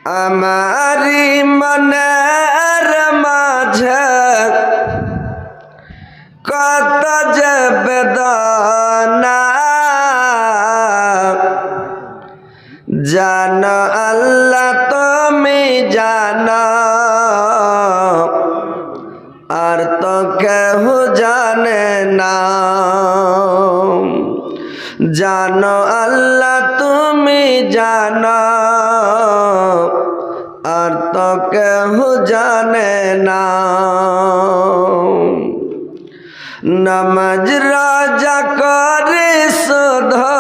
আমারি মনের মাঝে কত যে বেদনা জানো আল্লাহ তুমি জানো আর তো কেউ জানে না। জানো আল্লাহ তুমি জানো আর তো কেউ জানে না। নামাজ রোজা করে শুধু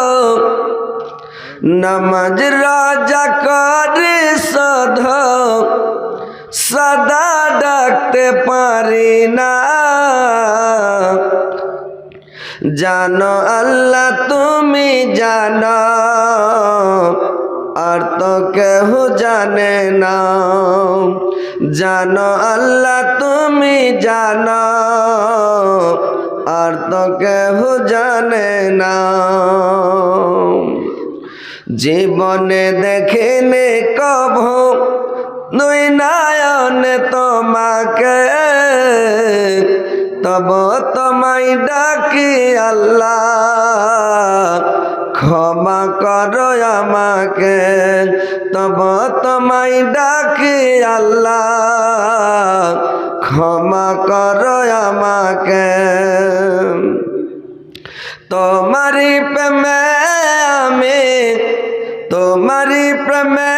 নামাজ রোজা করে শুধু সদা ডাকতে পারি না। জানো আল্লাহ তুমি জানো আর তো কেউ জানে না। জানো আল্লাহ তুমি জানো আর তো কেউ জানে না। জীবনে দেখিনি কভু দুই নয়নে তোমাকে, তব তোমায় ডাকি আল্লাহ ক্ষমা করো আমাকে। তব তোমায় ডাকি আল্লাহ ক্ষমা করো আমাকে। তোমারি প্রেমে আমি তোমারি প্রেমে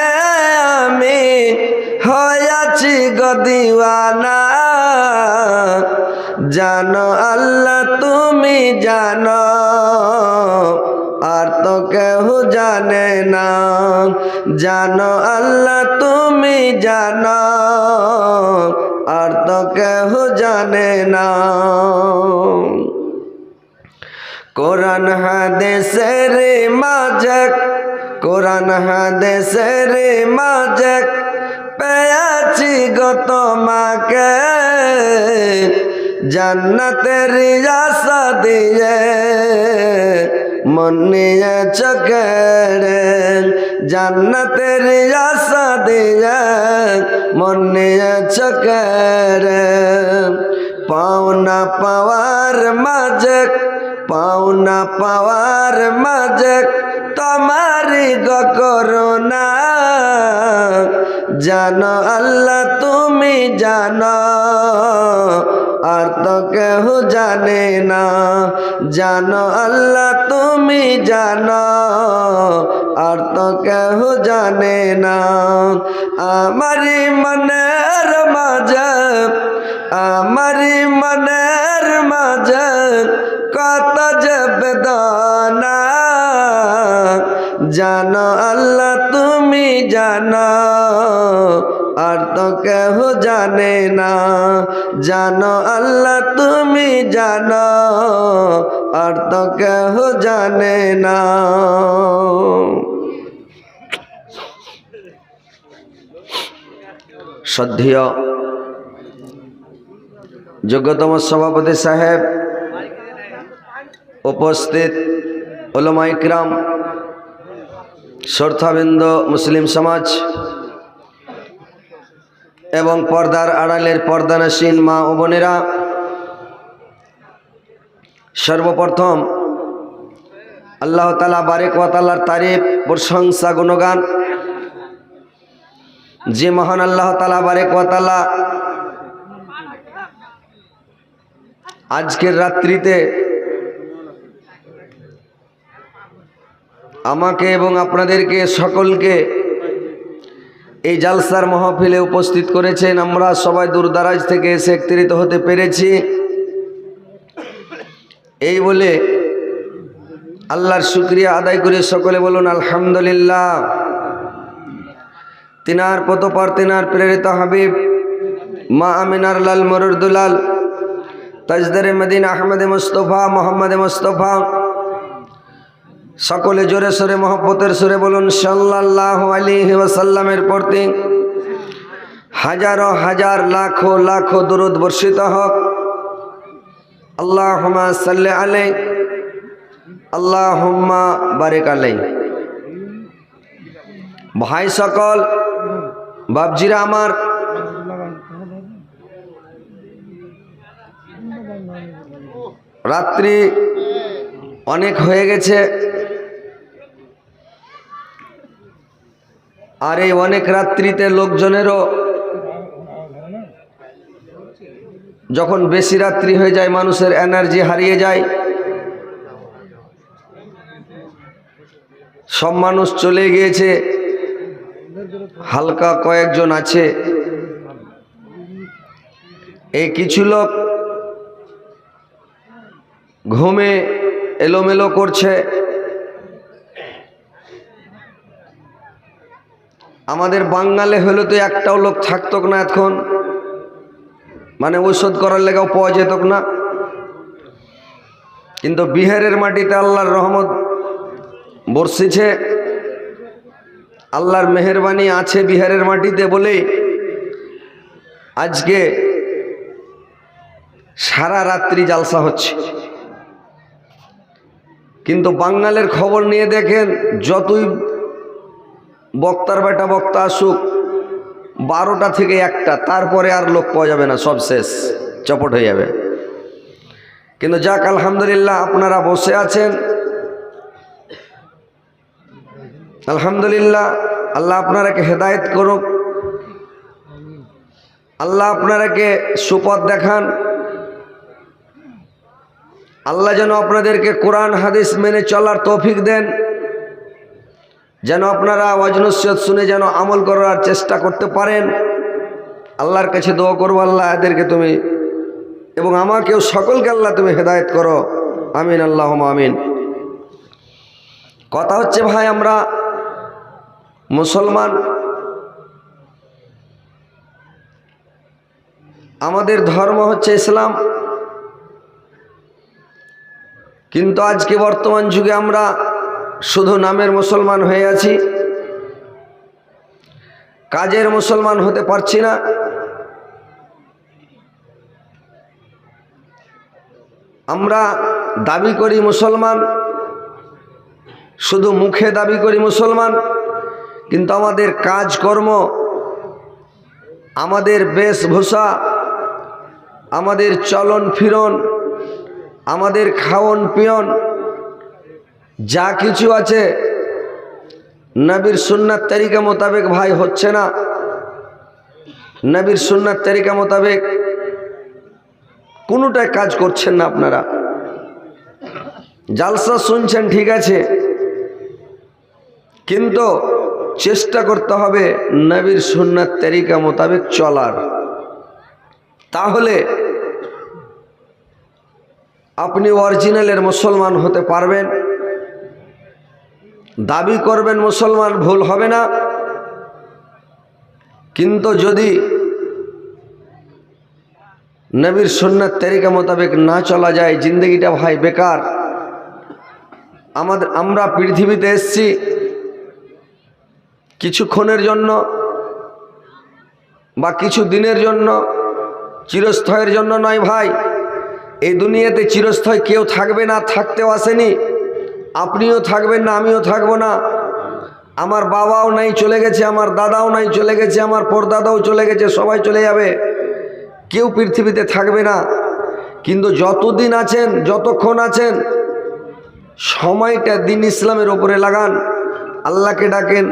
আমি হয়েছি গো দিওয়ানা। জানো আল্লাহ তুমি জানো আর তো কেউ জানে না। জানো আল্লাহ তুমি জানো আর তো কেউ জানে না। কোরআন হাদিসের মাঝে কোরআন হাদিসের মাঝে পেয়েছি গো তোমাকে। জান্নাতের আশা দিয়ে মন নিয়েছো কেড়ে। জান্নাতের আশা দিয়ে মন নিয়েছো কেড়ে। পাওনা পাওয়ার মাঝে পাওনা পাওয়ার মাঝে তোমারি গো করুণা। জানো আল্লাহ তুমি জানো আর তো কেউ জানে না। জানো আল্লাহ তুমি জানো আর তো কেউ জানে না। আমারি মনের মাঝে আমারি মনের মাঝে কত যে বেদনা। জানো আল্লাহ তুমি জানো আর তো কেউ জানে না। জানো আল্লাহ তুমি জানো আর তো কেউ জানে না। শ্রদ্ধেয় যোগ্যতম সভাপতি সাহেব, উপস্থিত উলামা ইকরাম, শ্রোতাবৃন্দ, মুসলিম সমাজ এবং পর্দার আড়ালের পর্দানসীন মা ও বোনেরা, সর্বপ্রথম আল্লাহ তাআলা বারেক ওয়া তাআলার তারিফ, প্রশংসা, গুণগান যে মহান আল্লাহ তাআলা বারেক ওয়া তাআলা আজকের রাত্রিতে আমাকে এবং আপনাদেরকে সকলকে এই জালসার মাহফিলে উপস্থিত করেছেন। আমরা সবাই দূরদারাজ থেকে এসে একত্রিত হতে পেরেছি। এই বলে আল্লাহর শুকরিয়া আদায় করে সকলে বলুন আলহামদুলিল্লাহ। তিনার পতপার তিনার প্রেরিত হাবিব মা আমিনার লাল মরুরদুলাল তাজদারে মদিনা আহমদে মুস্তফা মোহাম্মদে মুস্তফা, সকলে জোরে সোরে মহব্বতের সুরে বলুন সাল্লাল্লাহু আলাইহি ওয়াসাল্লামের প্রতি হাজারো হাজার লাখো লাখো দুরূদ বর্ষিত হোক। আল্লাহুম্মা সাল্লি আলাইহি আল্লাহুম্মা বারিক আলাইহি। ভাই সকল, বাপজিরা আমার, রাত্রি অনেক হয়ে গেছে, আর এই অনেক রাত্রিতে লোকজনেরও যখন বেশি রাত্রি হয়ে যায় মানুষের এনার্জি হারিয়ে যায়, সব মানুষ চলে গিয়েছে, হালকা কয়েকজন আছে। এই কিছু লোক ঘুমে এলোমেলো করছে। আমাদের বাঙালে হলে তো একটাও লোক থাকতো না এখন, মানে ঔষধ করার লেগাও পাওয়া যেত না। কিন্তু বিহারের মাটিতে আল্লাহর রহমত বর্ষিছে, আল্লাহর মেহেরবানি আছে বিহারের মাটিতে বলে আজকে সারা রাত্রি জালসা হচ্ছে। কিন্তু বাঙালের খবর নিয়ে দেখেন, যতই বক্তার বেটা বক্তা আসুক, 12টা থেকে 1টা, তারপরে আর লোক পাওয়া যাবে না, সব শেষ, চপট হয়ে যাবে। কিন্তু যাক আলহামদুলিল্লাহ, আপনারা বসে আছেন, আলহামদুলিল্লাহ। আল্লাহ আপনারাকে হেদায়েত করুক, আল্লাহ আপনারাকে সুপথ দেখান, আল্লাহ যেন আপনাদেরকে কোরআন হাদিস মেনে চলার তৌফিক দেন, যেন আপনারা ওয়াজ নসিহত শুনে যেন আমল করার চেষ্টা করতে পারেন। আল্লাহর কাছে দোয়া করবো, আল্লাহ এদেরকে তুমি এবং আমাকেও সকলকে আল্লাহ তুমি হেদায়েত করো, আমিন আল্লাহুম্মা আমিন। কথা হচ্ছে ভাই, আমরা মুসলমান, আমাদের ধর্ম হচ্ছে ইসলাম, কিন্তু আজকে বর্তমান যুগে আমরা শুধু নামের মুসলমান হয়ে আছি, কাজের মুসলমান হতে পারছি না। আমরা দাবি করি মুসলমান, শুধু মুখে দাবি করি মুসলমান, কিন্তু আমাদের কাজকর্ম, আমাদের বেশভূষা, আমাদের চলন ফিরন, আমাদের খাওয়ন পিয়ন, যা কিছু আছে নবীর সুন্নাত তরিকা মোতাবেক ভাই হচ্ছে না। নবীর সুন্নাত তরিকা মোতাবেক কোনোটাই কাজ করছেন না আপনারা। জালসা শুনছেন ঠিক আছে, কিন্তু চেষ্টা করতে হবে নবীর সুন্নাত তরিকা মোতাবেক চলার, তাহলে আপনি অরিজিনালের মুসলমান হতে পারবেন। দাবি করবেন মুসলমান, ভুল হবে না, কিন্তু যদি নবীর সুন্নাত তরিকা মোতাবেক না চলা যায়, জিন্দগিটা ভাই বেকার। আমরা পৃথিবীতে এসেছি কিছুক্ষণের জন্য বা কিছু দিনের জন্য, চিরস্থায়ের জন্য নয় ভাই। এই দুনিয়াতে চিরস্থায়ী কেউ থাকবে না, থাকতেও আসেনি, আপনিও থাকবেন না, আমিও থাকবো না। আমার বাবাও নাই, চলে গেছে, আমার দাদাও নাই, চলে গেছে, আমার পরদাদাও চলে গেছে, সবাই চলে যাবে, কেউ পৃথিবীতে থাকবে না। কিন্তু যতদিন আছেন, যতক্ষণ আছেন, সময়টা দিন ইসলামের ওপরে লাগান, আল্লাহকে ডাকেন,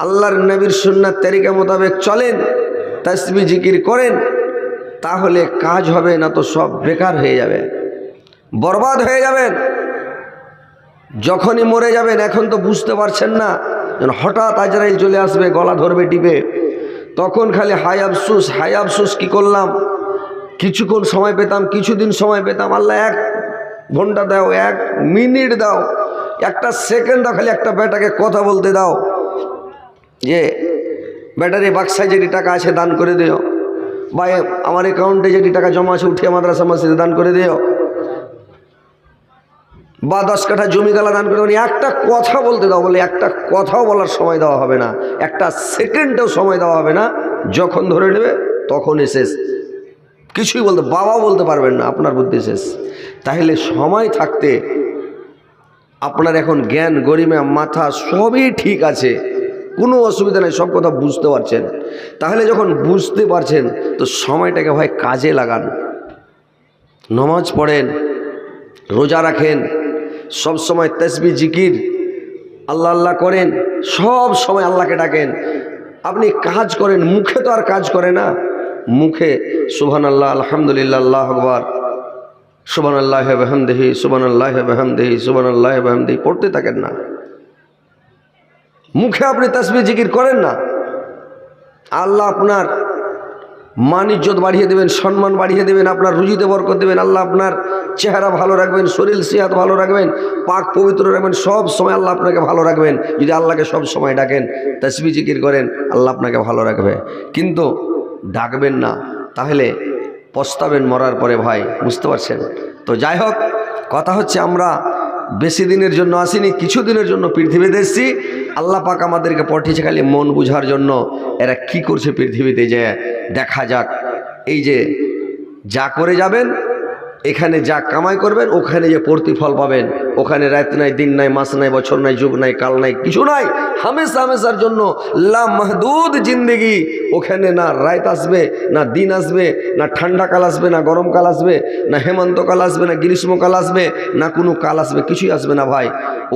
আল্লাহর নবীর সুন্নাত তরিকা মোতাবেক চলেন, তাসবিহ জিকির করেন, তাহলে কাজ হবে না, তো সব বেকার হয়ে যাবে, বরবাদ হয়ে যাবেন। যখনই মরে যাবেন, এখন তো বুঝতে পারছেন না, যেন হঠাৎ আজরাইল চলে আসবে, গলা ধরবে টিপে, তখন খালি হায় আফসুস, হায় আফসুস, কি করলাম। কিছুক্ষণ সময় পেতাম, কিছুদিন সময় পেতাম, আল্লাহ 1 ঘন্টা দাও, 1 মিনিট দাও, 1টা সেকেন্ড দাও, খালি একটা বেটাকে কথা বলতে দাও যে ব্যাটারি বাক্সায় যেটি টাকা আছে দান করে দিও, বা আমার অ্যাকাউন্টে যেটি টাকা জমা আছে উঠিয়ে মাদ্রাসা মসজিদে দান করে দিও, বা 10 কাঠা জমি গালা দান করে দিও। একটা কথা বলতে দাও, বলে একটা কথাও বলার সময় দেওয়া হবে না, একটা সেকেন্ডেও সময় দেওয়া হবে না, যখন ধরে নেবে তখনই শেষ, কিছুই বলতে, বাবাও বলতে পারবেন না, আপনার বুদ্ধি শেষ। তাহলে সময় থাকতে আপনার এখন জ্ঞান গরিমা মাথা সবই ঠিক আছে, কোনো অসুবিধা নেই, সব কথা বুঝতে পারছেন। তাহলে যখন বুঝতে পারছেন তো সময়টাকে ভাই কাজে লাগান, নামাজ পড়েন, রোজা রাখেন, সব সময় তাসবিহ জিকির আল্লাহ আল্লাহ করেন, সব সময় আল্লাহকে ডাকেন। আপনি কাজ করেন, মুখে তো আর কাজ করে না, মুখে সুবহানাল্লাহ, আলহামদুলিল্লাহ, আল্লাহু আকবার, সুবহানাল্লাহি ওয়া বিহামদিহি, সুবহানাল্লাহি ওয়া বিহামদিহি, সুবহানাল্লাহি ওয়া বিহামদিহি পড়তে থাকেন না। মুখে আপনি তাসবিহ জিকির করেন না, আল্লাহ আপনার মান ইজ্জত বাড়িয়ে দেবেন, সম্মান বাড়িয়ে দেবেন, আপনার রুজিতে বরকত দেবেন, আল্লাহ আপনার চেহারা ভালো রাখবেন, শরীর সিহাত ভালো রাখবেন, পাক পবিত্র রাখবেন, সব সময় আল্লাহ আপনাকে ভালো রাখবেন। যদি আল্লাহকে সব সময় ডাকেন, তাসবিহ জিকির করেন, আল্লাহ আপনাকে ভালো রাখবে। কিন্তু ডাকবেন না, তাহলে পস্তাবেন মরার পরে ভাই, বুঝতে পারছেন তো? যাই হোক, কথা হচ্ছে আমরা বেশি দিনের জন্য আসিনি, কিছু দিনের জন্য পৃথিবীতে এসেছি। আল্লাহ পাক আমাদেরকে পাঠিয়েছে খালি মন বুঝার জন্য। এরা কি করছে পৃথিবীতে যে দেখা যাক। এই যে যা করে যাবেন, এখানে যা কামাই করবেন, ওখানে যে প্রতিফল পাবেন, ওখানে রাত নাই, দিন নাই, মাস নাই, বছর নাই, যুগ নাই, কাল নাই, কিছু নাই, হামেশা হামেশার জন্য লা মাহদুদ জিন্দেগি। ওখানে না রাত আসবে, না দিন আসবে, না ঠান্ডাকাল আসবে, না গরমকাল আসবে, না হেমন্তকাল আসবে, না গ্রীষ্মকাল আসবে, না কোনো কাল আসবে, কিছুই আসবে না ভাই।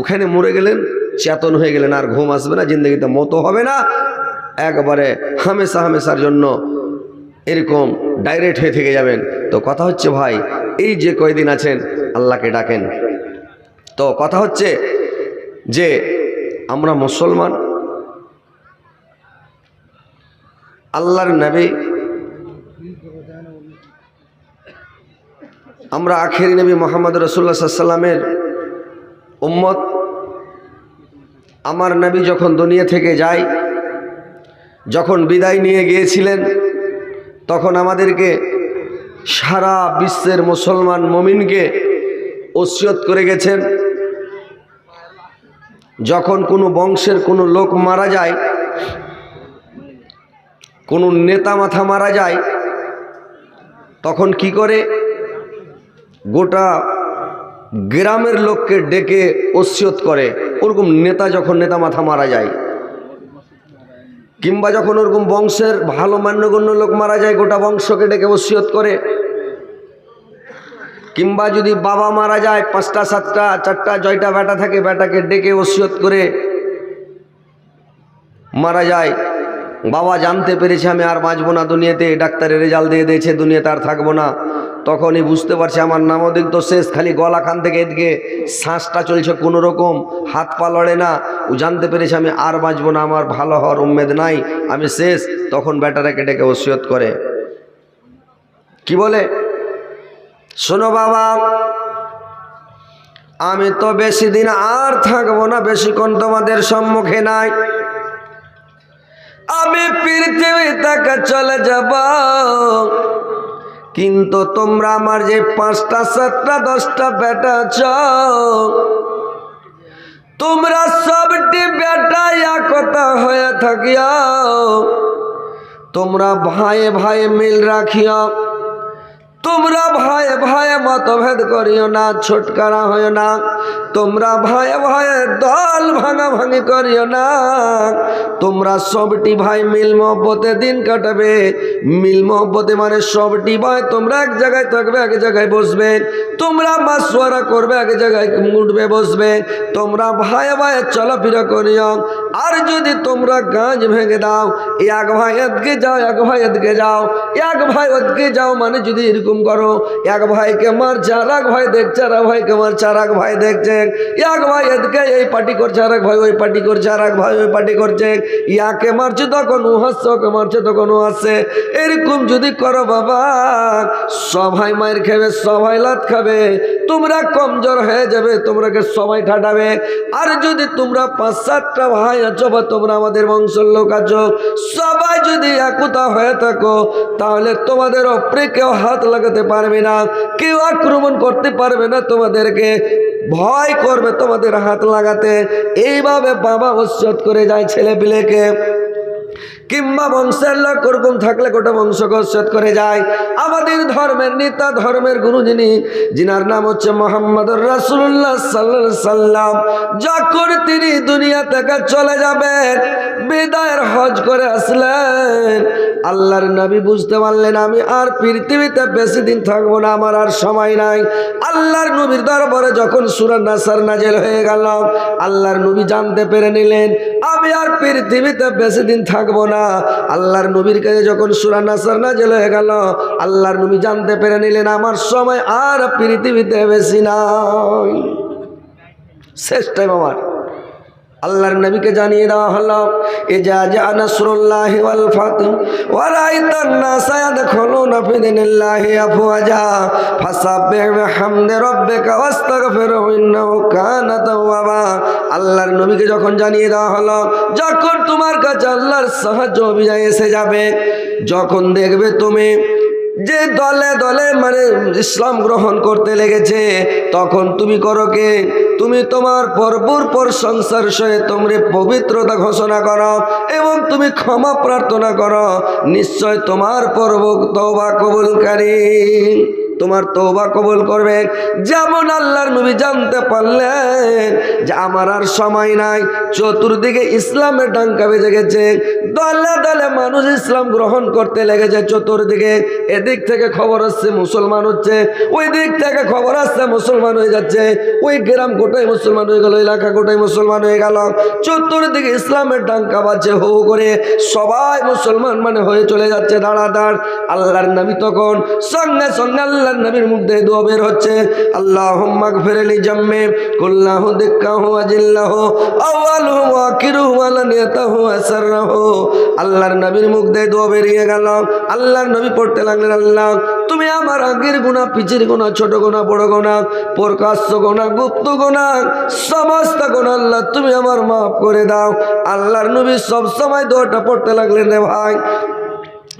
ওখানে মরে গেলেন, চেতন হয়ে গেলেন, আর ঘুম আসবে না, জিন্দগিতে মতো হবে না, একবারে হামেশা হামেশার জন্য এরকম ডাইরেক্ট হয়ে থেকে যাবেন। তো কথা হচ্ছে ভাই, এই যে কয়দিন আছেন আল্লাহকে ডাকেন। তো কথা হচ্ছে যে আমরা মুসলমান, আল্লাহর নবী, আমরা আখেরি নবী মুহাম্মদ রাসূলুল্লাহ সাল্লাল্লাহু আলাইহি ওয়াসাল্লামের উম্মত। আমার নবী যখন দুনিয়া থেকে যায়, যখন বিদায় নিয়ে গিয়েছিলেন, তখন আমাদেরকে সারা বিশ্বের মুসলমান মুমিনকে ওসিয়ত করে গেছেন, যখন কোনো বংশের কোনো লোক মারা যায়, কোনো নেতা মাথা মারা যায়, তখন কি করে গোটা গ্রামের লোককে ডেকে ওসিয়ত করে। ওরকম নেতা যখন নেতা মাথা মারা যায়, কিংবা যখন ওরকম বংশের ভালো মান্যগণ্য লোক মারা যায়, গোটা বংশকে ডেকে ওসিয়ত করে। কিংবা যদি বাবা মারা যায়, 5টা 7টা 4টা জয়টা বেটা থাকে, বেটাকে ডেকে ওসিয়ত করে মারা যায়। বাবা জানতে পেরেছে আমি আর বাঁচবো না দুনিয়াতে, ডাক্তারের রেজাল্ট দিয়ে দিয়েছে দুনিয়াতে আর থাকবো না, তখনই বুঝতে পারছে আমার নামদিক তো শেষ, খালি গলা খান থেকে এদিকে শ্বাসটা চলছে কোনো রকম, হাত পা লড়ে না। ও জানতে পেরেছে আমি আর বাঁচবো না, আমার ভালো হওয়ার উম্মেদ নাই, আমি শেষ। তখন বেটাটাকে ডেকে ওসিয়ত করে, কি বলে, শোনো বাবা, আমি তো বেশি দিন আর থাকবো না, বেশিক্ষণ তোমাদের সম্মুখে নাই, আমি পৃথিবী থেকে চলে যাব। কিন্তু তোমরা আমার যে 5টা 7টা 10টা বেটা আছো, তোমরা সবটি বেটা একতা হয়ে থাকিও, তোমরা ভাই ভাই মিল রাখিও, তোমরা ভাই ভাই মতভেদ করিও না, ছোটকারা হইও না, তোমরা ভাই ভাই দল ভাঙাভাঙি করিও না, তোমরা সবটি ভাই মিল মহব্বতে দিন কাটাবে। মিল মহব্বতে মানে সবটি ভাই তোমরা এক জায়গায় থাকবে, এক জায়গায় বসবে, তোমরা মাসওয়ারা করবে, এক জায়গায় উঠবে বসবে, তোমরা ভাই ভাই চলাফেরা করিও। আর যদি তোমরা গাছ ভেঙে দাও, এক ভাই এদিকে যাও, এক ভাই এদিকে যাও, এক ভাই ওদিকে যাও, মানে যদি এরকম করো, এক ভাইকে মারছে আর এক ভাই দেখছে, আর এক ভাইকে মারছে আর এক ভাই দেখছে, এক ভাই এদিকে এই পার্টি করছে, আর এক ভাই ওই পার্টি করছে, আর এক ভাই ওই পার্টি করছে, ইয়াকে মারছে তখন ও হাসছে, ওকে মারছে তখন ও হাসছে। এরকম যদি করো বাবা, সবাই মায়ের খাবে, সবাই লাত খাবে, তোমরা কমজোর হয়ে যাবে, তোমরাকে সবাই ঠাটাবে। আর যদি তোমরা 5-7টা ভাই আছো বা তোমরা আমাদের বংশের লোক আছো, সবাই যদি একতা হয়ে থাকো, তাহলে তোমাদের উপরে কেউ হাত লাগাতে পারবে না, কেউ আক্রমণ করতে পারবে না, তোমাদেরকে ভয় করবে তোমাদের হাত লাগাতে। এইভাবে বাবা ওসিয়ত করে যায় ছেলে পিলেকে। কিংবা বংশের লোক ওরকম থাকলে গোটা বংশকে উচ্ছেদ করে যায়। আমাদের ধর্মের নেতা, ধর্মের গুরু যিনার নাম হচ্ছে মুহাম্মদুর রাসূলুল্লাহ সাল্লাল্লাহু আলাইহি সাল্লাম, যখন তিনি দুনিয়া থেকে চলে যাবেন, বিদায়ের হজ করে আসলেন, আল্লাহর নবী বুঝতে পারলেন আমি আর পৃথিবীতে বেশি দিন থাকবো না, আমার আর সময় নাই। আল্লাহর নবীর দরবারে যখন সূরা নাসর নাযিল হয়ে গেল, আল্লাহর নবী জানতে পেরে নিলেন আমি আর পৃথিবীতে বেশি দিন থাকবো না। আল্লাহর নবীর কাছে যখন সূরা নাসর নাযিল হয়ে গেল, আল্লাহর নবী জানতে পেরে নিলেন আমার সময় আর পৃথিবীতে বেশি নাই, শেষ টাইম আমার। আল্লাহর নবীকে জানিয়ে দেওয়া হলো ইজা জা নাসরুল্লাহি ওয়াল ফাতহু ওয়া রাআইতান নাসা ইয়াদখুলুনা ফি দীনিল্লাহি আফওয়াজা ফাসাব্বিহ বিহামদি রাব্বিকা ওয়াস্তাগফিরহু ইন্নাহু কানা তাওয়াবা। আল্লাহর নবীকে যখন জানিয়ে দেওয়া হলো যখন তোমার কাছে আল্লাহর সাহায্য অভিযান এসে যাবে, যখন দেখবে তুমি যে দলে দলে মানে ইসলাম গ্রহণ করতে লেগেছে, তখন তুমি করো কে? তুমি তোমার পরপুর প্রশংসার সহিত তোমরা পবিত্রতা ঘোষণা করো এবং তুমি ক্ষমা প্রার্থনা করো, নিশ্চয় তোমার পর্ব তওবা কবুলকারী, তোমার তওবা কবুল করবে। যেমন আল্লাহর নবী জানতে পারলেন যে আমার আর সময় নাই, চতুর্দিকে ইসলামের ডাঙ্কা বেজে গেছে, দলে দলে মানুষ ইসলাম গ্রহণ করতে লেগেছে চতুর্দিকে। এদিক থেকে খবর আসছে মুসলমান হচ্ছে, ওই দিক থেকে খবর আসছে মুসলমান হয়ে যাচ্ছে, ওই গ্রাম গোটাই মুসলমান হয়ে গেল, এলাকা গোটাই মুসলমান হয়ে গেল, চতুর্দিকে ইসলামের ডাঙ্কা বাজছে হো হো করে, সবাই মুসলমান মানে হয়ে চলে যাচ্ছে দাঁড়াদাঁড়। আল্লাহর নবী তখন সঙ্গে সঙ্গে আল্লাহর নবীর মুখ দিয়ে দোয়া বের হচ্ছে, আল্লাহুম্মা গফির লি জাম্মি কুল্লাহু দিক্কাহু ওয়াজিল্লাহু আওয়ালুহু ওয়া আখিরুহু ওয়া লানিয়াতাহু ওয়া সাররাহু। আল্লাহর নবীর মুখ দিয়ে দোয়া বেরিয়ে গেল। আল্লাহর নবী পড়তে লাগলেন, আল্লাহ তুমি আমার আগের গুনাহ, পিছের গুনাহ, ছোট গুনাহ, বড় গুনাহ, প্রকাশ্য গুনাহ, গুপ্ত গুনাহ, সমস্ত গুনাহ আল্লাহ তুমি আমার মাফ করে দাও। আল্লাহর নবী সব সময় দোয়াটা পড়তে লাগলেন রে ভাই।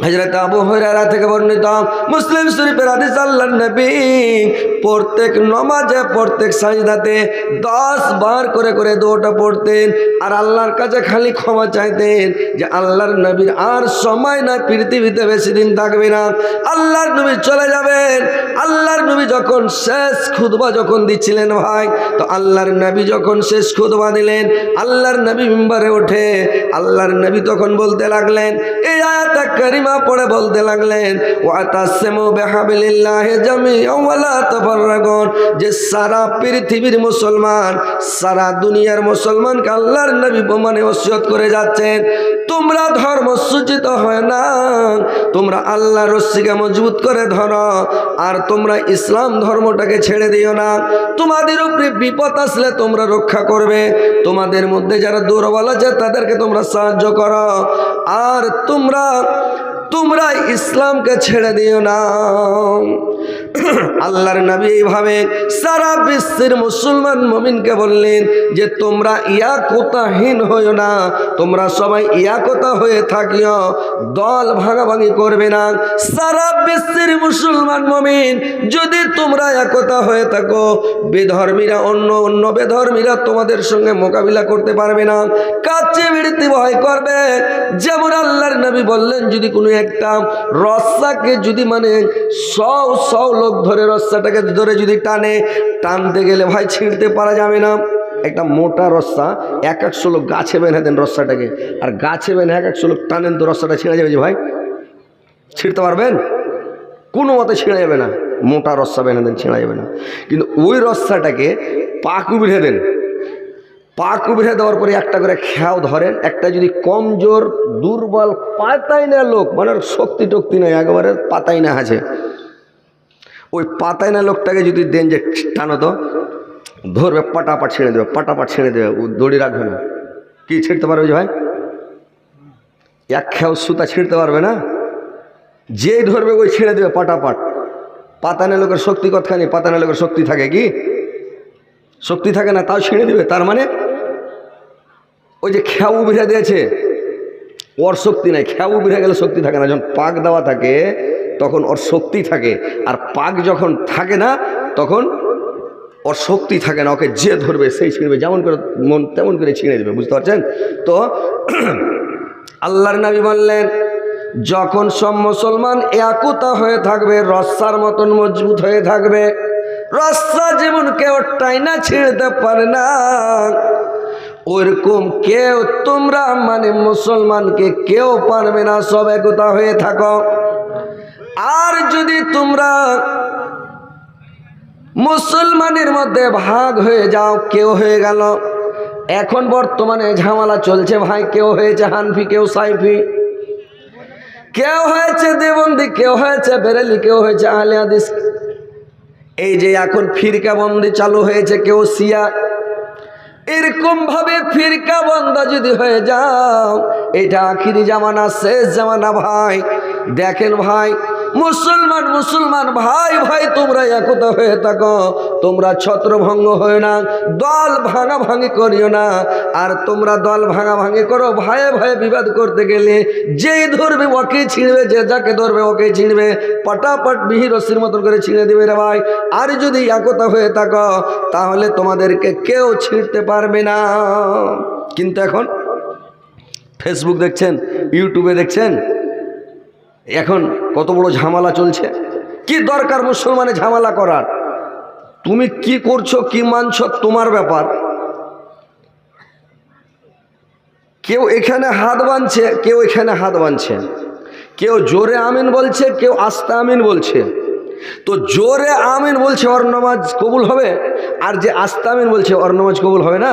হযরত আবু হুরায়রা থেকে বর্ণিত মুসলিম শরীফের হাদিস, আল্লাহর নবী প্রত্যেক নামাজে প্রত্যেক সাজদাতে 10 বার করে করে দোয়াটা পড়তেন আর আল্লাহর কাছে খালি ক্ষমা চাইতেন যে আল্লাহর নবীর আর সময় না, পৃথিবীতে বেশি দিন থাকবে না, আল্লাহর নবী চলে যাবেন। আল্লাহর নবী যখন শেষ খুতবা যখন দিচ্ছিলেন ভাই, তো আল্লাহর নবী যখন শেষ খুতবা দিলেন, আল্লাহর নবী মিম্বারে ওঠে, আল্লাহর নবী তখন বলতে লাগলেন, এই আয়াত কারিমা পড়ে বলতে লাগলেন, ওয়াতাসিমু বিহাবিলিল্লাহি জামিআন ওয়া লা তাফাররাকুন, যে সারা পৃথিবীর মুসলমান, সারা দুনিয়ার মুসলমানকে আল্লাহর নবী মানে ওসিয়ত করে যাচ্ছেন, তোমরা ধর্মচ্যুত হয় না, তোমরা আল্লাহর রস্সিকে মজবুত করে ধরো আর তোমরা ইসলাম ধর্মটাকে ছেড়ে দিও না। তোমাদের উপরে বিপদ আসলে তোমরা রক্ষা করবে, তোমাদের মধ্যে যারা দুর্বল আছে তাদেরকে তোমরা সাহায্য করো, আর তোমরা ইসলামকে ছেড়ে দিও না। আল্লাহর নবী এইভাবে সারা বিশ্বের মুসলমান মুমিনকে বললেন যে তোমরা ইয়াকতাহীন হইও না, তোমরা সবাই ইয়াকতা হয়ে থাকিও, দল ভাগাভাগি করবে না। সারা বিশ্বের মুসলমান মুমিন যদি তোমরা একতা হয়ে থাকো, বেধর্মীরা অন্য বেধর্মীরা তোমাদের সঙ্গে মোকাবিলা করতে পারবে না, কাছে বিড়তি ভয় করবে। যেমন আল্লাহর নবী বললেন, যদি কোনো একটা রস্সাকে যদি মানে 100 লোক ধরে রস্সাটাকে ধরে যদি টানতে গেলে ভাই ছিঁড়তে পারা যাবে না। একটা মোটা রস্সা 100 লোক গাছে বেঁধে দেন রস্সাটাকে, আর গাছে বেঁধে 100 লোক টানেন তো রস্সাটা ছিঁড়ে যাবে যে ভাই? ছিঁড়তে পারবেন? কোনো মতে ছিঁড়ে যাবে না। মোটা রস্সা বেঁধে দেন, ছিঁড়া যাবে না। কিন্তু ওই রস্সাটাকে পাকু বেঁধে দেন, পাকু বেঁধে দেওয়ার পরে একটা করে খেয়াও ধরেন, একটা যদি কমজোর দুর্বল পাতাই না লোক, মানে শক্তি টক্তি নয়, একেবারে পাতাই না আছে, ওই পাতাই না লোকটাকে যদি দেন যে টানো তো ধরবে, পাটাপাট ছেড়ে দেবে, পাটাপাট ছেড়ে দেবে, ও দড়ি রাখবে না। কি ছিঁড়তে পারবে যে ভাই? এক খেয়াও সুতা ছিঁড়তে পারবে না। যেই ধরবে ওই ছেড়ে দেবে পাটাপাট। পাতানা লোকের শক্তি কতখানি? পাতানা লোকের শক্তি থাকে কি? শক্তি থাকে না, তাও ছিঁড়ে দেবে। তার মানে ওই যে খেয়াও বিড়ে দিয়েছে, ওর শক্তি নাই। খেয়াও বিড়ে গেলে শক্তি থাকে না। যখন পাক দেওয়া থাকে তখন ওর শক্তি থাকে, আর পাক যখন থাকে না তখন ওর শক্তি থাকে না। ওকে যে ধরবে সেই ছিঁড়বে, যেমন করে মন তেমন করে ছিঁড়ে দেবে, বুঝতে পারছেন তো? আল্লাহর নবী বললেন, যখন সব মুসলমান একতা হয়ে থাকবে, রস্সার মতন মজবুত হয়ে থাকবে, রস্সা যেমন কেউ টাইনা ছিঁড়তে পারে না, ওইরকম কেউ তোমরা মানে মুসলমানকে কেউ পারবে না, সব একতা হয়ে থাকো। আর যদি তোমরা মুসলমানের মধ্যে ভাগ হয়ে যাও, কেউ হয়ে গেল, এখন বর্তমানে ঝামেলা চলছে ভাই, কেউ হয়েছে হানফি, কেউ সাইফি, কেউ হয়েছে দেবন্দি, কেউ হয়েছে বেরেলি, কেউ হয়েছে আহলে হাদিস। এই যে এখন ফিরকাবন্দি চালু হয়েছে, কেউ শিয়া, এরকম ভাবে ফিরকা বন্ধ যদি হয়ে যাও, এটা আখিরি জামানা, শেষ জামানা ভাই। দেখেন ভাই, মুসলমান ভাই ভাই তোমরা একতা হয়ে থাকো, তোমরা ছত্রভঙ্গ হয় না, দল ভাঙাভাঙি করিও না। আর তোমরা দল ভাঙাভাঙি করো, ভাইয়ে ভাইয়ে বিবাদ করতে গেলে যেই ধরবে ওকে ছিঁড়বে, যে যাকে ধরবে ওকে ছিঁড়বে, পটাপট মিহি রশ্মির মতন করে ছিঁড়ে দেবে রে ভাই। আর যদি একতা হয়ে থাকো তাহলে তোমাদেরকে কেউ ছিঁড়তে পারবে না। কিন্তু এখন ফেসবুক দেখছেন, ইউটিউবে দেখছেন, এখন কত বড় ঝামেলা চলছে। কি দরকার মুসলমানে ঝামেলা করার? তুমি কি করছো, কি মানছো, তোমার ব্যাপার। কেউ এখানে হাত বাঁধছে, কেউ এখানে হাত বাঁধছে, কেউ জোরে আমিন বলছে, কেউ আস্তে আমিন বলছে। তো জোরে আমিন বলছে ওর নামাজ কবুল হবে, আর যে আস্তে আমিন বলছে ওর নামাজ কবুল হবে না।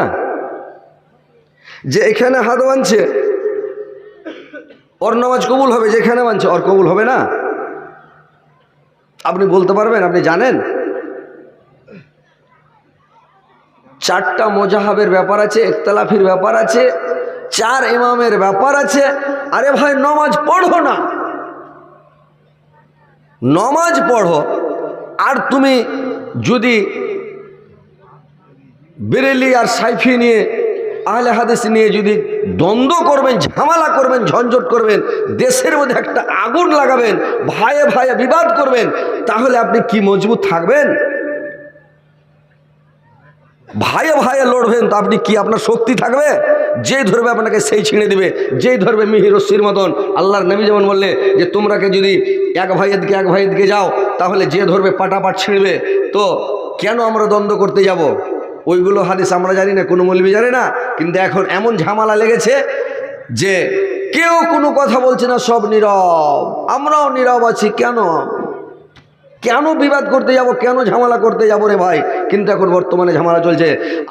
যে এখানে হাত বাঁধছে ওর নামাজ কবুল হবে, যেখানে বাঁধছে ওর কবুল হবে না। আপনি বলতে পারবেন? আপনি জানেন? চারটা মোজাহাবের ব্যাপার আছে, ইখতিলাফির ব্যাপার আছে, চার ইমামের ব্যাপার আছে। আরে ভাই নমাজ পড়ো না, নমাজ পড়ো। আর তুমি যদি বেরেলি আর সাইফি নিয়ে, আহলে হাদিস নিয়ে যদি দ্বন্দ্ব করবেন, ঝামেলা করবেন, ঝঞ্ঝট করবেন, দেশের মধ্যে একটা আগুন লাগাবেন, ভাইয়ে ভাইয়ে বিবাদ করবেন, তাহলে আপনি কি মজবুত থাকবেন? ভাইয়ে ভাইয়ে লড়বেন তো আপনি কি, আপনার শক্তি থাকবে? যেই ধরবে আপনাকে সেই ছিঁড়ে দিবে, যেই ধরবে মিহি রশ্মির মতন। আল্লাহর নবী যেমন বললে যে তোমরাকে যদি এক ভাইয়ের দিকে যাও, তাহলে যে ধরবে পাটাপাট ছিঁড়বে। তো কেন আমরা দ্বন্দ্ব করতে যাব? ওইগুলো হাদিস আমরা জানি না, কোনো মৌলবি জানে না। কিন্তু এখন এমন ঝামেলা লেগেছে যে কেউ কোনো কথা বলছে না, সব নীরব। আমরাও নীরব আছি। কেন বিবাদ করতে যাব, কেন ঝামেলা করতে যাব রে ভাই? কিন্তু এখন বর্তমানে ঝামেলা চলছে।